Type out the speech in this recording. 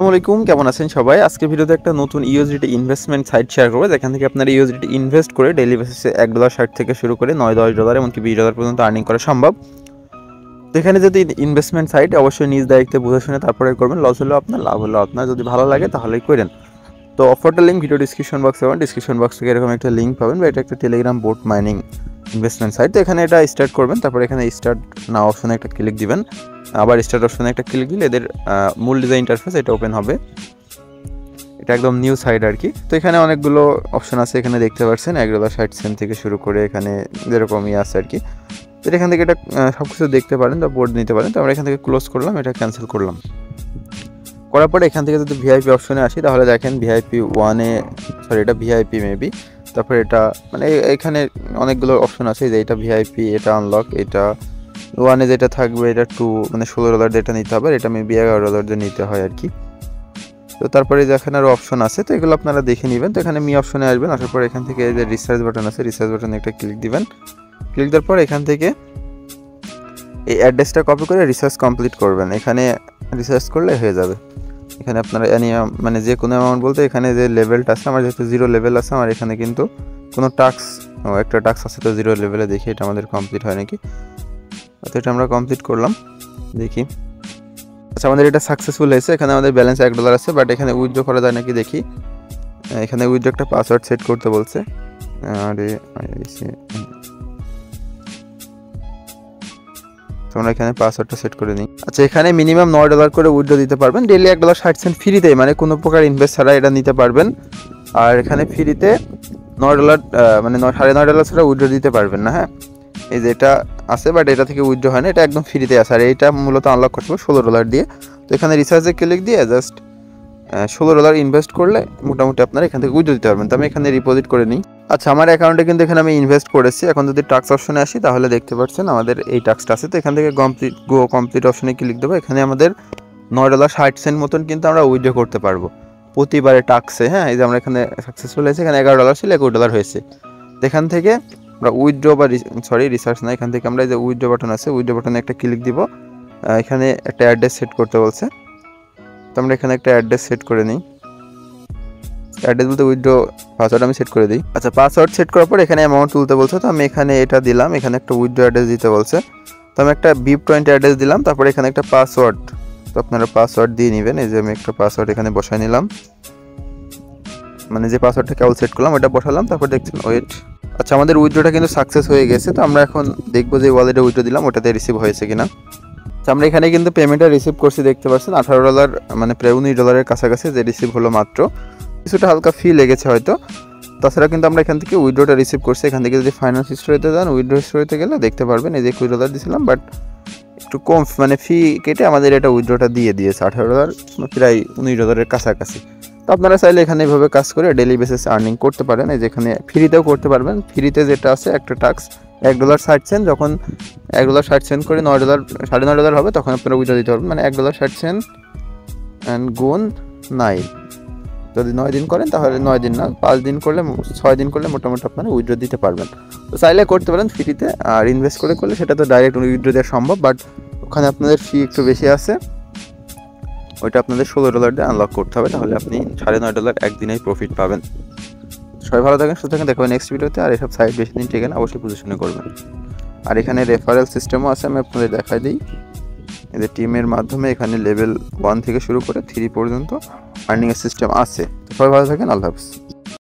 আসসালামু আলাইকুম, কেমন আছেন সবাই? আজকে ভিডিওতে একটা নতুন ইউএসডিটি ইনভেস্টমেন্ট সাইট শেয়ার করব, যেখান থেকে আপনারা ইউএসডিটি ইনভেস্ট করে ডেইলি বেসিসে $1.60 থেকে শুরু করে $9-10 এমনকি $20 পর্যন্ত আর্নিং করা সম্ভব। তো এখানে যদি ইনভেস্টমেন্ট সাইট অবশ্যই নিজ দায়িত্বে বুঝে শুনে তারপরে করবেন। লস হলেও আপনার, লাভ হলেও আপনার। যদি ভালো লাগে তাহলেই করেন। তো অফারটার লিঙ্ক ভিডিও ডিসক্রিপশন বক্সে পাবেন। ডিসক্রিপশন বক্স থেকে এরকম একটা লিঙ্ক পাবেন, বা এটা একটা Telegram bot mining investment site. তো এখানে এটা স্টার্ট করবেন, তারপরে এখানে স্টার্ট নাও অপশনে একটা ক্লিক দিবেন। আবার স্টার্ট অপশনে একটা ক্লিক দিলে এদের মূল ডিজাইন ইন্টারফেস এটা ওপেন হবে। এটা একদম নিউ সাইট আর কি। তো এখানে অনেকগুলো অপশন আছে, এখানে দেখতে পাচ্ছেন $1.60 থেকে শুরু করে এখানে যেরকমই আছে আর কি। তো এখান থেকে এটা সব কিছু দেখতে পারেন বা বোর্ড নিতে পারেন। তো আমরা এখান থেকে ক্লোজ করলাম, এটা ক্যান্সেল করলাম। করার পরে এখান থেকে যদি ভিআইপি অপশনে আসি, তাহলে দেখেন ভিআইপি 1-এ, সরি এটা ভিআইপি মেবি, তারপরে এটা মানে এখানে অনেকগুলো অপশন আছে, যে এটা ভিআইপি, এটা আনলক, এটা 1-এ যেটা থাকবে এটা 2 মানে $16 যেটা নিতে হবে, এটা মেবি $11 দিয়ে নিতে হয় আর কি। তো তারপরে যেখানে আরও অপশন আছে, তো এগুলো আপনারা দেখে নেবেন। তো এখানে মি অপশনে আসবেন, আসার পর এখান থেকে যে রিসার্চ বাটন আছে, রিসার্চ বাটনে একটা ক্লিক দিবেন। ক্লিক দেওয়ার পর এখান থেকে এই অ্যাড্রেসটা কপি করে রিসার্চ কমপ্লিট করবেন। এখানে রিসার্চ করলে হয়ে যাবে। এখানে আপনারা মানে যে কোনো অ্যামাউন্ট বলতে এখানে যে লেভেলটা আছে, আমার যেহেতু 0 লেভেল আছে, আমার এখানে কিন্তু কোনো একটা টাস্ক আছে, তো 0 লেভেলে দেখি এটা আমাদের কমপ্লিট হয় নাকি। তো এটা আমরা কমপ্লিট করলাম, দেখি। আচ্ছা, আমাদের এটা সাকসেসফুল হয়েছে। এখানে আমাদের ব্যালেন্স $1 আছে, বাট এখানে উইথড্র করা যায় নাকি দেখি। এখানে উইথড্র একটা পাসওয়ার্ড সেট করতে বলছে। তোমরা এখানে পাসওয়ার্ডটা সেট করে নিই। আচ্ছা, এখানে মিনিমাম $9 করে উইথড্র দিতে পারবেন, ডেইলি $1.60 ফ্রিতে, মানে কোনো প্রকার ইনভেস্ট ছাড়া এটা নিতে পারবেন। আর এখানে ফ্রিতে $9 মানে $9.5 ছাড়া উইথড্র দিতে পারবেন না। হ্যাঁ, এই যে এটা আছে, বাট এটা থেকে উইথড্র হয় না, এটা একদম ফ্রিতে আছে। আর এইটা মূলত আনলক করতে হবে $16 দিয়ে। তো এখানে রিসার্চে ক্লিক দিয়ে জাস্ট $16 ইনভেস্ট করলে মোটামুটি আপনারা এখান থেকে উইথড্র দিতে পারবেন। তো আমি এখানে ডিপোজিট করে নিই। আচ্ছা, আমার অ্যাকাউন্টে কিন্তু এখানে আমি ইনভেস্ট করেছি। এখন যদি টাস্ক অপশনে আসি, তাহলে দেখতে পাচ্ছেন আমাদের এই টাস্কটা আছে। তো এখান থেকে কমপ্লিট অপশনে ক্লিক দেবো। এখানে আমাদের $9.60 মতন কিন্তু আমরা উইথড্র করতে পারবো প্রতিবারে টাস্কে। হ্যাঁ, এই যে আমরা এখানে সাকসেসফুল হয়েছে, এখানে $11 ছিল, $21 হয়েছে। এখান থেকে আমরা উইথড্র বা রিসার্চ না, এখান থেকে আমরা এই যে উইথড্র বাটন আছে, উইথড্র বাটনে একটা ক্লিক দিব। এখানে একটা অ্যাড্রেস সেট করতে বলছে, তো আমরা এখানে একটা অ্যাড্রেস সেট করে নিই। অ্যাড্রেস বলতে উইথড্র পাসওয়ার্ড আমি সেট করে দিই। আচ্ছা, পাসওয়ার্ড সেট করার পর এখানে অ্যামাউন্ট তুলতে বলছে, তো আমি এখানে এটা দিলাম। এখানে একটা উইথড্র অ্যাড্রেস দিতে বলছে, তো আমি একটা BIP20 অ্যাড্রেস দিলাম। তারপরে এখানে একটা পাসওয়ার্ড, তো আপনারা পাসওয়ার্ড দিয়ে নেবেন। এই যে আমি একটা পাসওয়ার্ড এখানে বসাই নিলাম, মানে যে পাসওয়ার্ডটা কেবল সেট করলাম ওটা বসালাম। তারপর দেখছেন ওয়েট। আচ্ছা, আমাদের উইথড্রটা কিন্তু সাকসেস হয়ে গেছে। তো আমরা এখন দেখবো যে ওয়ালেটে উইথড্র দিলাম ওটাতে রিসিভ হয়েছে কিনা। আমরা এখানে কিন্তু পেমেন্টটা রিসিভ করছি, দেখতে পাচ্ছেন $18 মানে প্রায় $19 কাছাকাছি যে রিসিভ হলো মাত্র। কিছুটা হালকা ফি লেগেছে হয়তো। তাছাড়া কিন্তু আমরা এখান থেকে উইথড্রটা রিসিভ করছি। এখান থেকে যদি ফাইন্যান্স হিস্টোরিতে যান, উইথড্র হিস্টোরিতে গেলে দেখতে পারবেন এই যে $20 দিয়েছিলাম, বাট একটু কম মানে ফি কেটে আমাদের এটা উইথড্রটা দিয়ে দিয়েছে $18, প্রায় $19 কাছাকাছি। তো আপনারা চাইলে এখানে এইভাবে কাজ করে ডেইলি বেসিস আর্নিং করতে পারেন। এই যেখানে ফ্রিতেও করতে পারবেন। ফ্রিতে যেটা আছে একটা টাস্ক $1.60, যখন $1.60 করে $9.5 হবে, তখন আপনারা উইথড্র দিতে পারবেন। মানে $1.60 অ্যান্ড গুণ 9, যদি 9 দিন করেন তাহলে 9 দিন না, 5 দিন করলে 6 দিন করলে মোটামুটি আপনারা উইথড্র দিতে পারবেন। তো চাইলে করতে পারেন ফ্রিতে। আর ইনভেস্ট করলে সেটা তো ডাইরেক্ট উইথড্র দেওয়া সম্ভব, বাট ওখানে আপনাদের ফি একটু বেশি আছে, ওইটা আপনাদের $16 দিয়ে আনলক করতে হবে। তাহলে আপনি $9.5 একদিনেই প্রফিট পাবেন। সবাই ভালো থাকেন, সুস্থ থাকেন, দেখা হবে নেক্সট ভিডিওতে। আর এসব সাইট বেশি দিন টেকে না, অবশ্যই পজিশনে করবেন। আর এখানে রেফারেল সিস্টেমও আছে, আমি আপনাদের দেখাই দিই। এদের টিমের মাধ্যমে এখানে লেভেল 1 থেকে শুরু করে 3 পর্যন্ত আর্নিংয়ের সিস্টেম আছে। তো সবাই ভালো থাকেন, আল্লাহ হাফেজ।